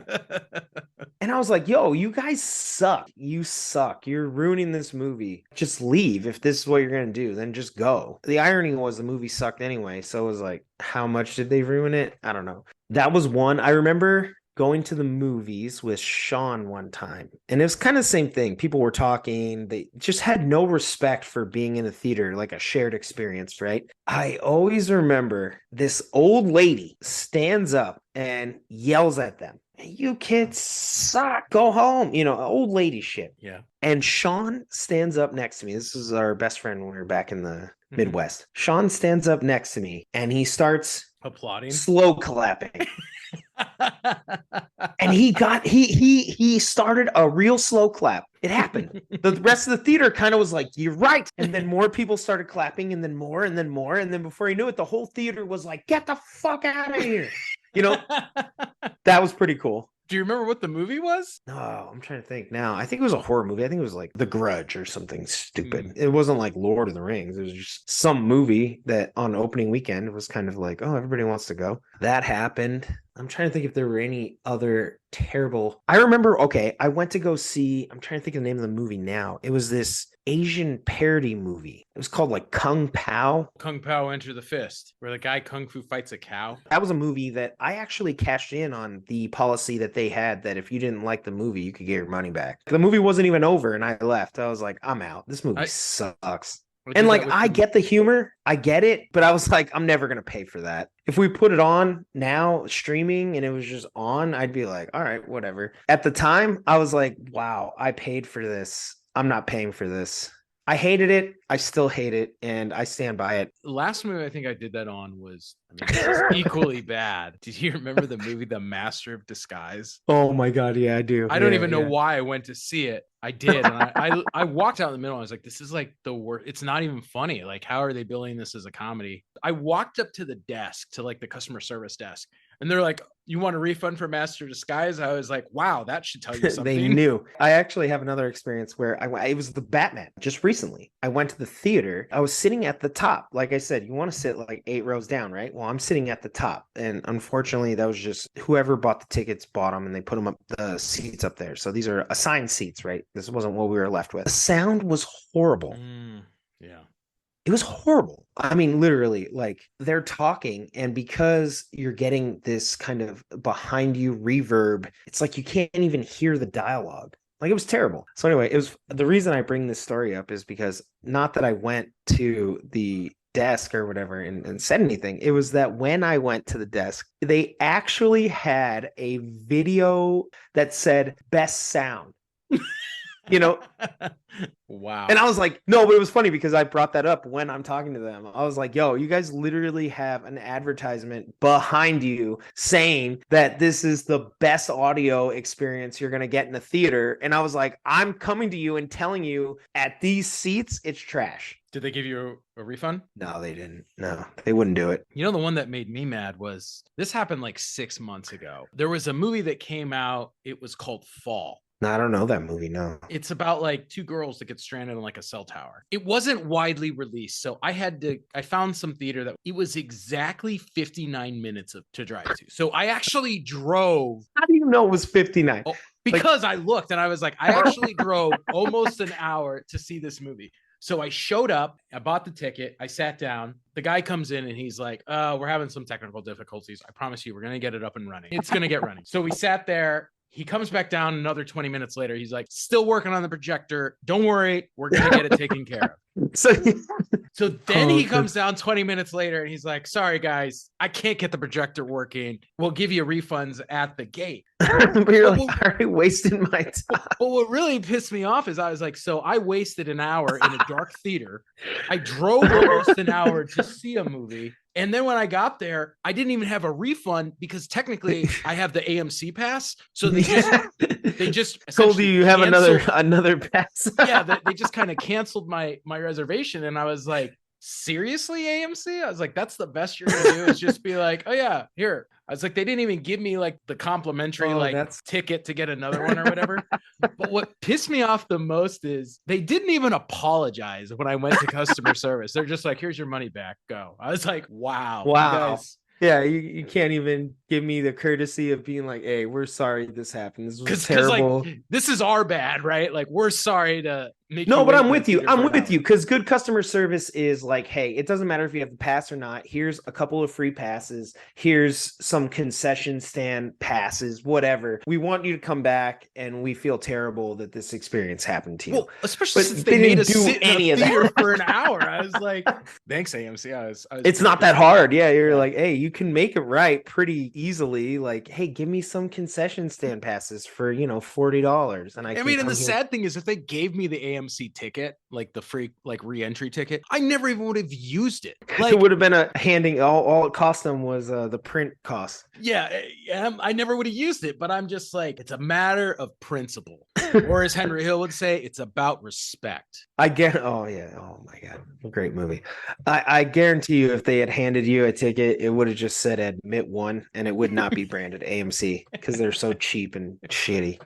And I was like, yo, you guys suck. You suck. You're ruining this movie. Just leave. If this is what you're going to do, then just go. The irony was the movie sucked anyway. So it was like, how much did they ruin it? I don't know. That was one. I remember going to the movies with Sean one time, and it was kind of the same thing. People were talking. They just had no respect for being in a theater, like a shared experience, right? I always remember this old lady stands up and yells at them, you kids suck, go home, old lady shit. Yeah. And Sean stands up next to me. This is our best friend when we were back in the Midwest. Sean stands up next to me and he starts applauding, slow clapping. And he started a real slow clap. It happened. The rest of the theater kind of was like, you're right. And then more people started clapping, and then more, and then more. And then before he knew it, the whole theater was like, get the fuck out of here. You know, that was pretty cool. Do you remember what the movie was? No, I'm trying to think now. I think it was a horror movie. I think it was like The Grudge or something stupid. It wasn't like Lord of the Rings. It was just some movie that on opening weekend was kind of like, oh, everybody wants to go. That happened. I'm trying to think if there were any other terrible. I remember, okay, I went to go see, I'm trying to think of the name of the movie now. It was this Asian parody movie. It was called like Kung Pao. Kung Pao Enter the Fist, where the guy Kung Fu fights a cow. That was a movie that I actually cashed in on the policy that they had that if you didn't like the movie, you could get your money back. The movie wasn't even over and I left. I was like, I'm out. This movie sucks. And like, I get the humor, I get it, but I was like, I'm never going to pay for that. If we put it on now streaming and it was just on, I'd be like, all right, whatever. At the time, I was like, wow, I paid for this. I'm not paying for this. I hated it. I still hate it, and I stand by it. The last movie I think I did that on was, equally bad. Did you remember the movie The Master of Disguise? Oh my God, yeah, I do. I don't even know why I went to see it. I did. And I walked out in the middle. I was like, this is like the worst. It's not even funny. Like, how are they billing this as a comedy? I walked up to the desk, to like the customer service desk, and they're like, you want a refund for Master of Disguise? I was like, wow, that should tell you something. They knew. I actually have another experience where it was the Batman just recently. I went to the theater. I was sitting at the top. Like I said, you want to sit like 8 rows down, right? Well, I'm sitting at the top. And unfortunately, that was just whoever bought the tickets bought them and they put them up the seats up there. So these are assigned seats, right? This wasn't what we were left with. The sound was horrible. Yeah. It was horrible. I mean, literally, like they're talking, and because you're getting this kind of behind you reverb, it's like you can't even hear the dialogue. Like, it was terrible. So anyway, it was the reason I bring this story up is because not that I went to the desk or whatever and said anything. It was that when I went to the desk, they actually had a video that said best sound. You know, wow. And I was like, no, but it was funny because I brought that up when I'm talking to them. I was like, yo, you guys literally have an advertisement behind you saying that this is the best audio experience you're going to get in a theater. And I was like, I'm coming to you and telling you at these seats, it's trash. Did they give you a refund? No, they didn't. No, they wouldn't do it. You know, the one that made me mad was, this happened like 6 months ago. There was a movie that came out. It was called Fall. No, I don't know that movie, no. It's about like 2 girls that get stranded on like a cell tower. It wasn't widely released, so I found some theater that it was exactly 59 minutes to drive to. So I actually drove. How do you know it was 59? Oh, because I looked and I was like, I actually drove almost an hour to see this movie. So I showed up, I bought the ticket, I sat down. The guy comes in and he's like, we're having some technical difficulties. I promise you, we're going to get it up and running. It's going to get running. So we sat there. He comes back down another 20 minutes later. He's like, still working on the projector. Don't worry. We're going to get it taken care of. So then he comes down 20 minutes later and he's like, sorry, guys, I can't get the projector working. We'll give you refunds at the gate. But you're like, I already wasted my time. Well, what really pissed me off is I was like, so I wasted an hour in a dark theater. I drove almost an hour to see a movie. And then when I got there, I didn't even have a refund because technically I have the AMC pass. So they just told you have another pass. Yeah, they just kind of canceled my reservation. And I was like, seriously, AMC? I was like, that's the best you're gonna do is just be like, oh yeah, here. I was like, they didn't even give me like the complimentary ticket to get another one or whatever. But what pissed me off the most is they didn't even apologize when I went to customer service. They're just like, here's your money back, go. I was like, wow. You guys, yeah, you can't even give me the courtesy of being like, hey, we're sorry this happened. This was terrible. Like, this is our bad, right? Like, we're sorry to make no, but I'm with you. I'm with you because good customer service is like, hey, it doesn't matter if you have the pass or not. Here's a couple of free passes. Here's some concession stand passes, whatever. We want you to come back, and we feel terrible that this experience happened to you. Well, especially since they made us sit in a theater for an hour. I was like, thanks, AMC. It's not that hard. Yeah, you're like, hey, you can make it right pretty easily like, hey, give me some concession stand passes for, $40. And I can mean, and come the here. sad thing is, if they gave me the AMC ticket, like the free like re-entry ticket, I never even would have used it. Like, it would have been a handing, all it cost them was the print cost. yeah, I never would have used it, but I'm just like, it's a matter of principle. Or as Henry Hill would say, it's about respect. Oh yeah, oh my God, great movie. I guarantee you, if they had handed you a ticket, it would have just said admit one, and it would not be branded AMC because they're so cheap and shitty.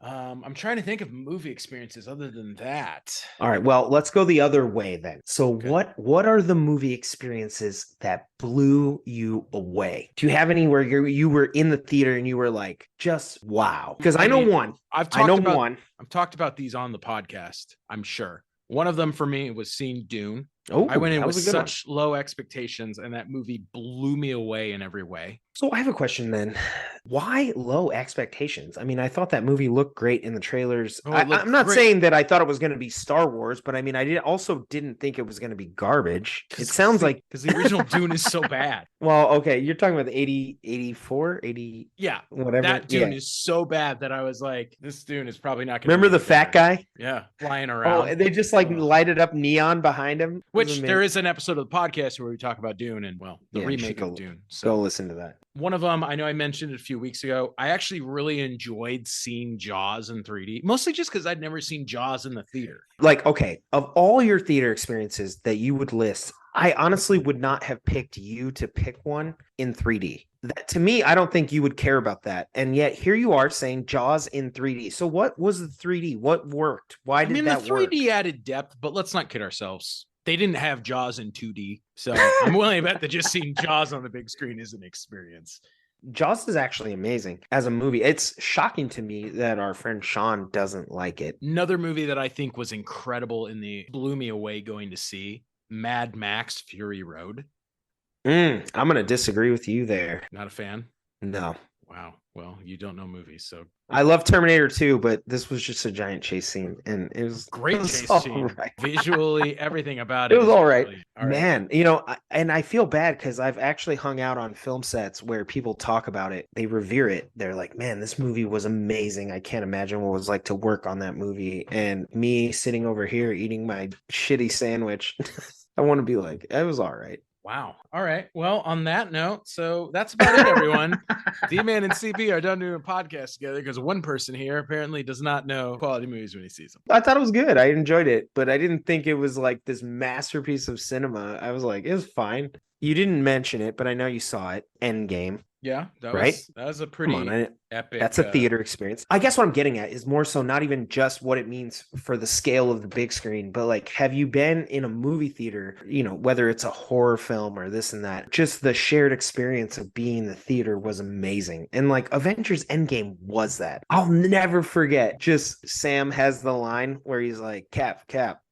I'm trying to think of movie experiences other than that. All right, well, let's go the other way then. So Okay. what are the movie experiences that blew you away? Do you have any where you were in the theater and you were like, just wow? Because I know one. I've talked about these on the podcast, I'm sure. One of them for me was seeing Dune. Oh, I went in that with was a good such low expectations, and that movie blew me away in every way. So I have a question then. Why low expectations? I mean, I thought that movie looked great in the trailers. Oh, it looked I'm not great. saying that I thought it was going to be Star Wars, but I mean, also didn't think it was going to be garbage. It sounds like because the original Dune is so bad. Well, okay, you're talking about the 80, 84, 80, Yeah, whatever. that Dune Yeah. is so bad that I was like, this Dune is probably not going to. Remember the fat guy? Yeah, flying Oh, around. and they just like lighted up neon behind him. It was Which amazing. there is an episode of the podcast where we talk about Dune and, well, the Yeah, you should remake go- of Dune. Go listen to that. One of them, I know I mentioned it a few weeks ago. I actually really enjoyed seeing Jaws in 3D, mostly just because I'd never seen Jaws in the theater. Like, okay, of all your theater experiences that you would list, I honestly would not have picked you to pick one in 3D. That, to me, I don't think you would care about that. And yet here you are saying Jaws in 3D. So what was the 3D? What worked? Why did that the 3D added depth, but let's not kid ourselves. They didn't have Jaws in 2D. So I'm willing to bet that just seeing Jaws on the big screen is an experience. Jaws is actually amazing as a movie. It's shocking to me that our friend Sean doesn't like it. Another movie that I think was incredible blew me away going to see, Mad Max Fury Road. I'm going to disagree with you there. Not a fan? No. Wow. Well, you don't know movies, so. I love Terminator 2, but this was just a giant chase scene, and it was great chase scene. Right. Visually, everything about it. It was all right. Really, Man, and I feel bad because I've actually hung out on film sets where people talk about it. They revere it. They're like, man, this movie was amazing. I can't imagine what it was like to work on that movie. And me sitting over here eating my shitty sandwich, I want to be like, it was all right. Wow. All right. Well, on that note, so that's about it, everyone. D-Man and CP are done doing a podcast together because one person here apparently does not know quality movies when he sees them. I thought it was good. I enjoyed it, but I didn't think it was like this masterpiece of cinema. I was like, it was fine. You didn't mention it, but I know you saw it. Endgame. Yeah, that was a pretty epic. That's a theater experience. I guess what I'm getting at is more so not even just what it means for the scale of the big screen, but like, have you been in a movie theater, whether it's a horror film or this and that, just the shared experience of being in the theater was amazing. And like Avengers Endgame was that. I'll never forget. Just Sam has the line where he's like, Cap,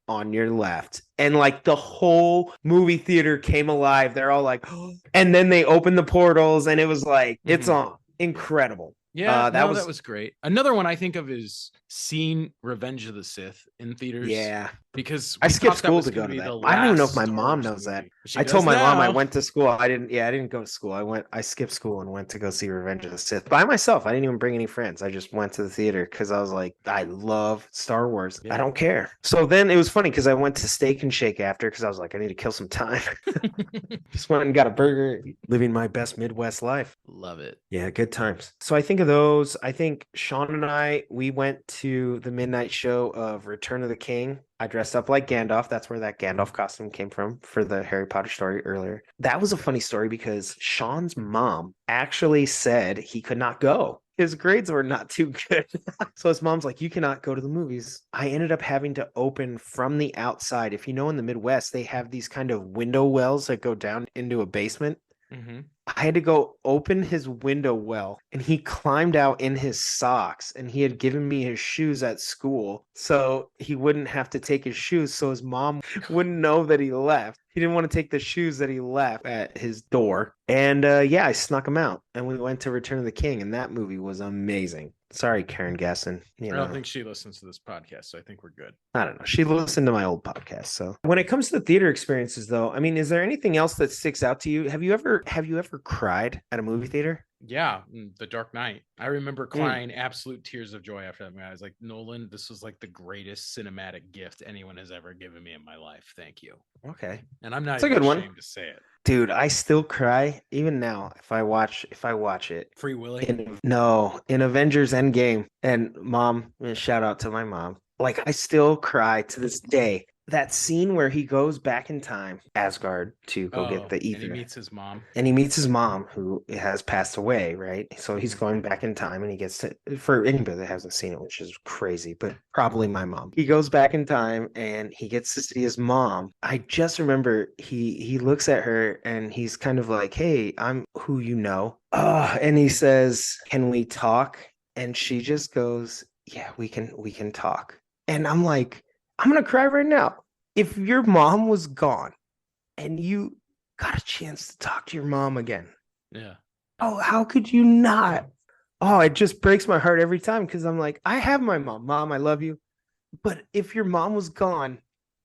on your left. And like the whole movie theater came alive. They're all like, oh. And then they opened the portals and it was like, it's on. Incredible. Yeah, that was great. Another one I think of is seeing Revenge of the Sith in theaters. Yeah. Because I skipped school to go to that. I don't even know if my mom knows that. I told my mom I went to school. I didn't go to school. I skipped school and went to go see Revenge of the Sith by myself. I didn't even bring any friends. I just went to the theater because I was like, I love Star Wars. Yeah. I don't care. So then it was funny because I went to Steak and Shake after because I was like, I need to kill some time. Just went and got a burger, living my best Midwest life. Love it. Yeah, good times. So I think of those. I think Sean and I, we went to the midnight show of Return of the King. I dressed up like Gandalf. That's where that Gandalf costume came from for the Harry Potter story earlier. That was a funny story because Sean's mom actually said he could not go. His grades were not too good. So his mom's like, you cannot go to the movies. I ended up having to open from the outside. If you know, in the Midwest, they have these kind of window wells that go down into a basement. Mm-hmm. I had to go open his window well, and he climbed out in his socks, and he had given me his shoes at school so he wouldn't have to take his shoes, so his mom wouldn't know that he left. He didn't want to take the shoes that he left at his door. And I snuck him out, and we went to Return of the King, and that movie was amazing. Sorry, Karen Gasson. I don't think she listens to this podcast, so I think we're good. I don't know. She listened to my old podcast. So when it comes to theater experiences, though, I mean, is there anything else that sticks out to you? Have you ever cried at a movie theater? Yeah, The Dark Knight. I remember crying absolute tears of joy after that movie. I was like, Nolan, this was like the greatest cinematic gift anyone has ever given me in my life. Thank you. Okay. And I'm not It's a even good one. ashamed to say it. Dude, I still cry even now if I watch it. Free Willy. In Avengers Endgame. And mom, shout out to my mom. Like I still cry to this day. That scene where he goes back in time, Asgard, to go get the ether. And he meets his mom. Who has passed away, right? So he's going back in time and he gets to, for anybody that hasn't seen it, which is crazy, but probably my mom. He goes back in time and he gets to see his mom. I just remember he looks at her and he's kind of like, hey, I'm who you know. And he says, can we talk? And she just goes, yeah, we can talk. And I'm like, I'm gonna cry right now. If your mom was gone and you got a chance to talk to your mom again. Yeah. Oh, how could you not? Oh, it just breaks my heart every time because I'm like, I have my mom. Mom, I love you. But if your mom was gone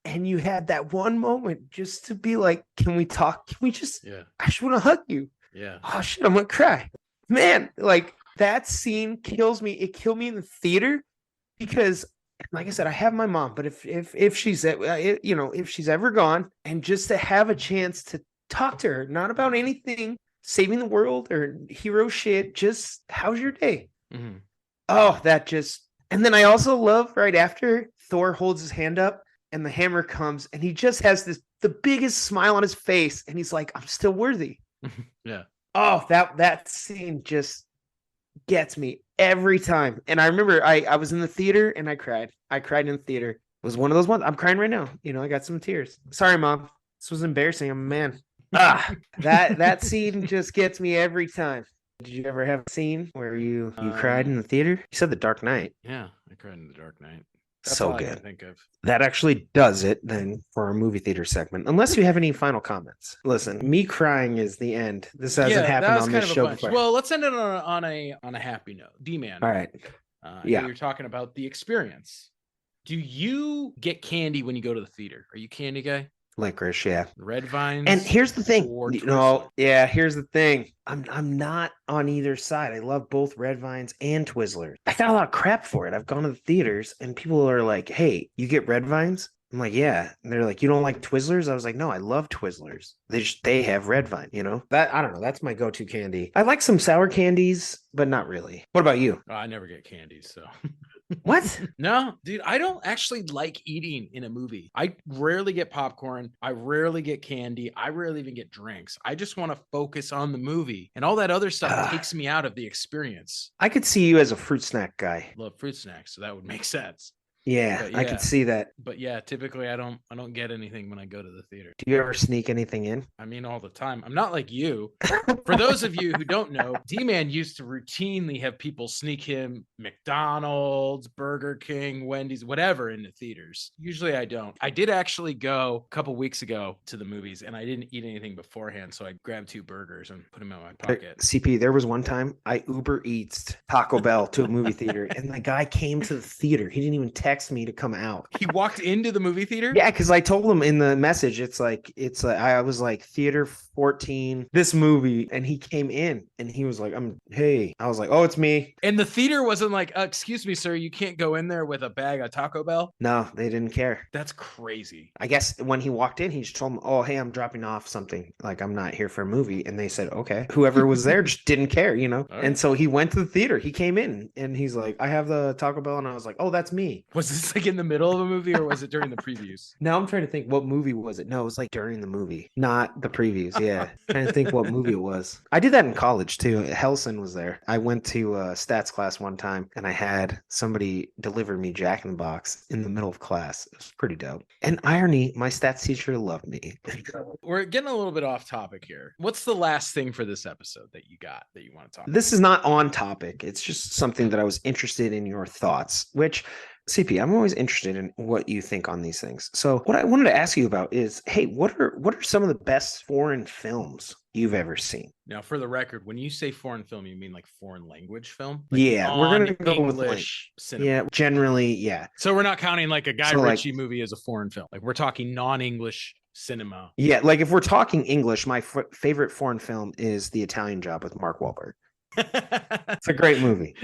and you had that one moment just to be like, can we talk? Can we just, I just want to hug you. Yeah. Oh, shit, I'm going to cry. Man, like that scene kills me. It killed me in the theater because like I said, I have my mom, but if she's if she's ever gone, and just to have a chance to talk to her, not about anything, saving the world or hero shit, just how's your day? Mm-hmm. Oh, that just, and then I also love right after Thor holds his hand up and the hammer comes and he just has the biggest smile on his face and he's like, I'm still worthy. Yeah. Oh, that scene just gets me every time. And I remember I was in the theater and I cried. I cried in the theater. It was one of those ones. I'm crying right now. I got some tears. Sorry, Mom. This was embarrassing. I'm a man. That scene just gets me every time. Did you ever have a scene where you cried in the theater? You said The Dark Knight. Yeah, I cried in The Dark Knight. That's so all good. I can think of. That actually does it then for our movie theater segment. Unless you have any final comments. Listen, me crying is the end. This hasn't happened on this show before. Well, let's end it on a happy note. D-Man. All right. You're talking about the experience. Do you get candy when you go to the theater? Are you a candy guy? Licorice, yeah. Red vines. And here's the thing. Here's the thing. I'm not on either side. I love both red vines and Twizzlers. I got a lot of crap for it. I've gone to the theaters and people are like, hey, you get red vines? I'm like, yeah. And they're like, you don't like Twizzlers? I was like, no, I love Twizzlers. They have red vine, That, I don't know. That's my go-to candy. I like some sour candies, but not really. What about you? I never get candies, so. What? No, dude, I don't actually like eating in a movie. I rarely get popcorn. I rarely get candy. I rarely even get drinks. I just want to focus on the movie, and all that other stuff takes me out of the experience. I could see you as a fruit snack guy. Love fruit snacks, so that would make sense. Yeah, I could see that. But yeah, typically I don't get anything when I go to the theater. Do you ever sneak anything in? I mean, all the time. I'm not like you. For those of you who don't know, D-Man used to routinely have people sneak him McDonald's, Burger King, Wendy's, whatever in the theaters. Usually I don't. I did actually go a couple weeks ago to the movies and I didn't eat anything beforehand. So I grabbed 2 burgers and put them in my pocket. CP, there was one time I Uber Eats Taco Bell to a movie theater and the guy came to the theater. He didn't even text me to come out. He walked into the movie theater? Yeah, because I told him in the message, it's like I was like theater 14, this movie, and he came in and he was like, hey. I was like, oh, it's me. And the theater wasn't like, excuse me, sir, you can't go in there with a bag of Taco Bell? No, they didn't care. That's crazy. I guess when he walked in, he just told them, oh, hey, I'm dropping off something. Like, I'm not here for a movie. And they said, okay. Whoever was there just didn't care, Right. And so he went to the theater. He came in and he's like, I have the Taco Bell. And I was like, oh, that's me. Was this like in the middle of a movie or was it during the previews? Now I'm trying to think, what movie was it? No, it was like during the movie, not the previews. Yeah. Trying to think what movie it was. I did that in college too. Helson was there. I went to stats class one time and I had somebody deliver me Jack in the Box in the middle of class. It was pretty dope. And irony, my stats teacher loved me. We're getting a little bit off topic here. What's the last thing for this episode that you want to talk about? This is not on topic. It's just something that I was interested in your thoughts, which CP, I'm always interested in what you think on these things. So what I wanted to ask you about is, hey, what are some of the best foreign films you've ever seen? Now, for the record, when you say foreign film, you mean like foreign language film, like Yeah, we're gonna go with like, non-English cinema. yeah, generally, yeah. So we're not counting like a Guy So like, Ritchie movie as a foreign film. Like we're talking non-English cinema. yeah, like if we're talking English, my favorite foreign film is The Italian Job with Mark Wahlberg. It's a great movie.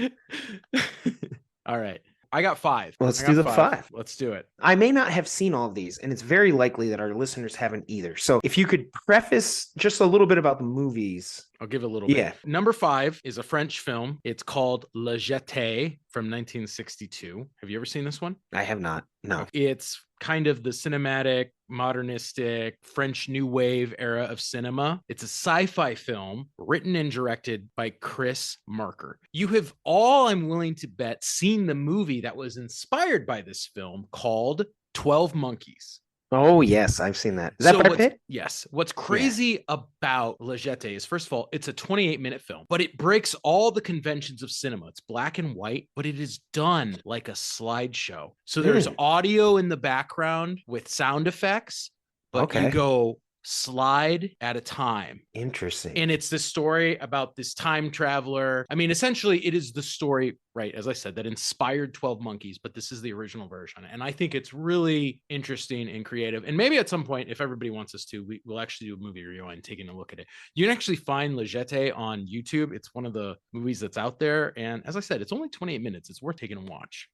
All right. I got five. Let's do the five. Let's do it. I may not have seen all of these, and it's very likely that our listeners haven't either. So if you could preface just a little bit about the movies. I'll give a little Yeah. bit. Number five is a French film. It's called Le Jeté from 1962. Have you ever seen this one? I have not. No. It's kind of the cinematic, modernistic, French New Wave era of cinema. It's a sci-fi film written and directed by Chris Marker. You have all, I'm willing to bet, seen the movie that was inspired by this film called 12 Monkeys. Oh, yes, I've seen that. Is that Brad Pitt? Yes. What's crazy about Le Jeté is, first of all, it's a 28-minute film, but it breaks all the conventions of cinema. It's black and white, but it is done like a slideshow. So there's audio in the background with sound effects, but you go slide at a time. Interesting. And it's this story about this time traveler. I mean, essentially, it is the story, right, as I said, that inspired 12 Monkeys, but this is the original version. And I think it's really interesting and creative. And maybe at some point, if everybody wants us to, we'll actually do a movie review and taking a look at it. You can actually find Le Jeté on YouTube. It's one of the movies that's out there. And as I said, it's only 28 minutes. It's worth taking a watch.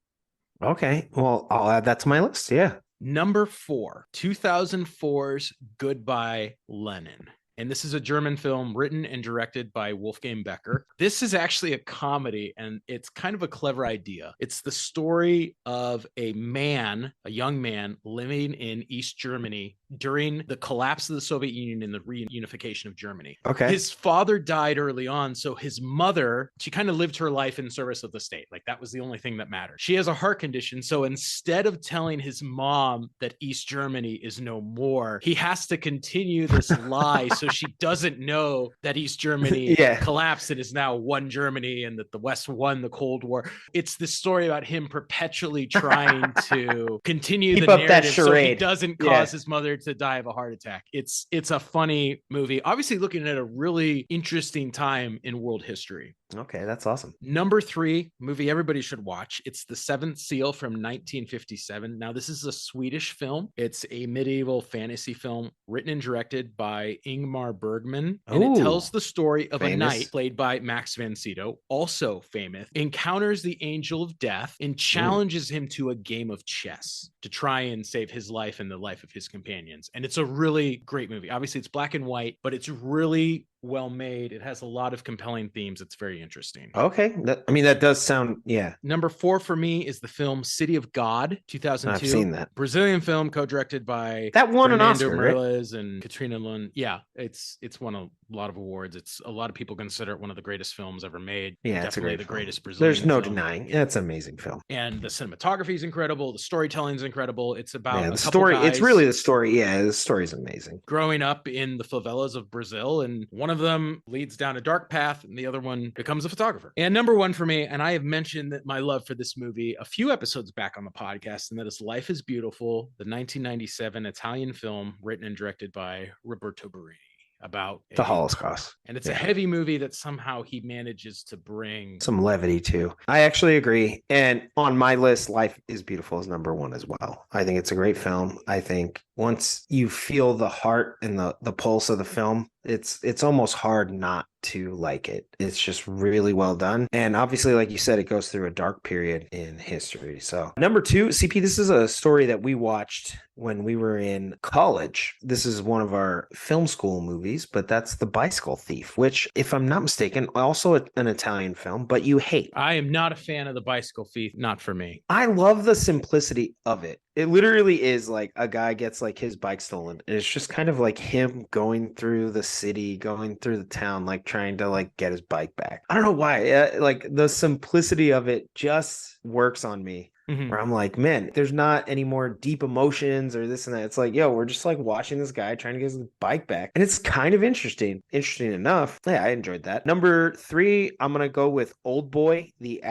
Okay. Well, I'll add that to my list. Yeah. Number four, 2004's Goodbye Lenin. And this is a German film written and directed by Wolfgang Becker. This is actually a comedy, and it's kind of a clever idea. It's the story of a young man living in East Germany during the collapse of the Soviet Union and the reunification of Germany. Okay. His father died early on, so his mother, she kind of lived her life in service of the state. Like that was the only thing that mattered. She has a heart condition, so instead of telling his mom that East Germany is no more, he has to continue this lie so she doesn't know that East Germany collapsed and is now one Germany and that the West won the Cold War. It's the story about him perpetually trying to continue the narrative so he doesn't cause his mother to die of a heart attack. It's a funny movie, obviously looking at a really interesting time in world history. Okay, that's awesome. Number three, movie everybody should watch. It's The Seventh Seal from 1957. Now, this is a Swedish film. It's a medieval fantasy film written and directed by Ingmar Bergman. And it tells the story of a knight played by Max von Sydow, also famous, encounters the Angel of Death and challenges him to a game of chess to try and save his life and the life of his companions. And it's a really great movie. Obviously, it's black and white, but it's really well made. It has a lot of compelling themes. It's very interesting. Okay. That does sound, Number four for me is the film City of God, 2002. I've seen that. Brazilian film co-directed by that won Fernando an Oscar, Meirelles and Katrina Lund. Yeah, it's won a lot of awards. It's a lot of people consider it one of the greatest films ever made. Yeah, definitely the greatest Brazilian. There's no film. denying. It's an amazing film. And the cinematography is incredible. The storytelling is incredible. It's about the story. It's really the story. Yeah, the story is amazing. Growing up in the favelas of Brazil, and one of them leads down a dark path and the other one becomes a photographer. And number one for me, and I have mentioned that my love for this movie a few episodes back on the podcast, and that is Life is Beautiful, the 1997 Italian film written and directed by Roberto Benigni about the Holocaust. And it's a heavy movie that somehow he manages to bring some levity to. I actually agree. And on my list, Life is Beautiful is number one as well. I think it's a great film. I think once you feel the heart and the pulse of the film, it's almost hard not to like it. It's just really well done. And obviously, like you said, it goes through a dark period in history. So number two, CP, this is a story that we watched when we were in college. This is one of our film school movies, but that's The Bicycle Thief, which, if I'm not mistaken, also an Italian film, but you hate. I am not a fan of The Bicycle Thief. Not for me. I love the simplicity of it. It literally is like a guy gets like his bike stolen, and it's just kind of like him going through the city, going through the town, like trying to like get his bike back. I don't know why. Like the simplicity of it just works on me. where I'm like, man, there's not any more deep emotions or this and that. It's like, yo, we're just like watching this guy trying to get his bike back. And it's kind of interesting. Interesting enough. Yeah, I enjoyed that. Number 3, I'm going to go with Old Boy, the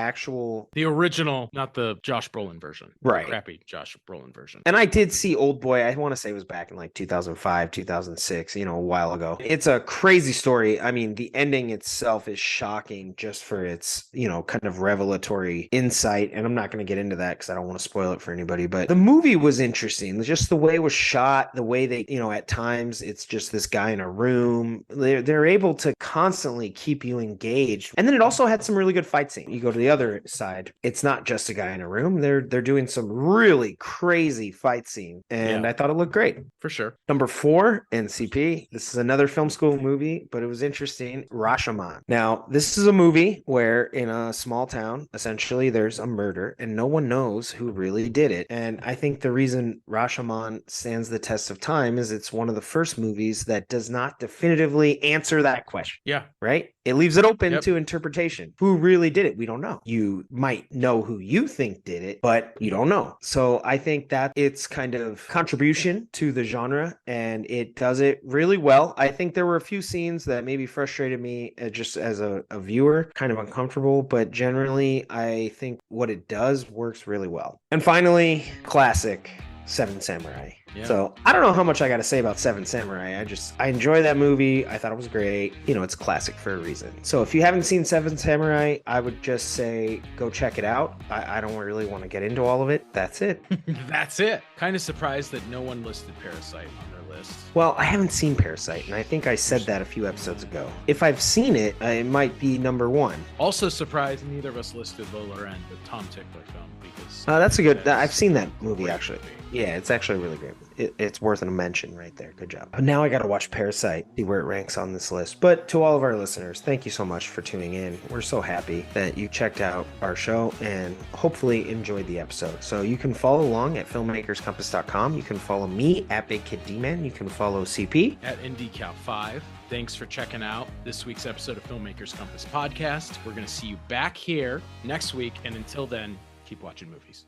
original, not the Josh Brolin version. Right. The crappy Josh Brolin version. And I did see Old Boy. I want to say it was back in like 2005, 2006, a while ago. It's a crazy story. I mean, the ending itself is shocking just for its, kind of revelatory insight. And I'm not going to get into that because I don't want to spoil it for anybody. But the movie was interesting. Just the way it was shot, the way they, at times it's just this guy in a room. They're able to constantly keep you engaged. And then it also had some really good fight scenes. You go to the other side, it's not just a guy in a room. They're doing some really crazy fight scene. And I thought it looked great. For sure. Number 4, NCP. This is another film school movie, but it was interesting. Rashomon. Now, this is a movie where in a small town, essentially, there's a murder and no one knows who really did it. And I think the reason Rashomon stands the test of time is it's one of the first movies that does not definitively answer that question. Yeah. Right? It leaves it open to interpretation. Who really did it? We don't know. You might know who you think did it, but you don't know. So I think that it's kind of contribution to the genre and it does it really well. I think there were a few scenes that maybe frustrated me just as a viewer, kind of uncomfortable, but generally I think what it does works really well. And finally, classic. Seven Samurai. Yeah. So I don't know how much I got to say about Seven Samurai. I enjoy that movie. I thought it was great. It's classic for a reason. So if you haven't seen Seven Samurai, I would just say go check it out. I don't really want to get into all of it. That's it. That's it. Kind of surprised that no one listed Parasite on their list. Well, I haven't seen Parasite, and I think I said that a few episodes ago. If I've seen it, it might be number 1. Also surprised neither of us listed Lola Ren, the Tom Tickler film, because that's a good. I've seen that movie actually. Yeah, it's actually really great. It's worth a mention right there. Good job. But now I got to watch Parasite, see where it ranks on this list. But to all of our listeners, thank you so much for tuning in. We're so happy that you checked out our show and hopefully enjoyed the episode. So you can follow along at filmmakerscompass.com. You can follow me at Big Kid D-Man. You can follow CP at IndyCal5. Thanks for checking out this week's episode of Filmmakers Compass Podcast. We're going to see you back here next week. And until then, keep watching movies.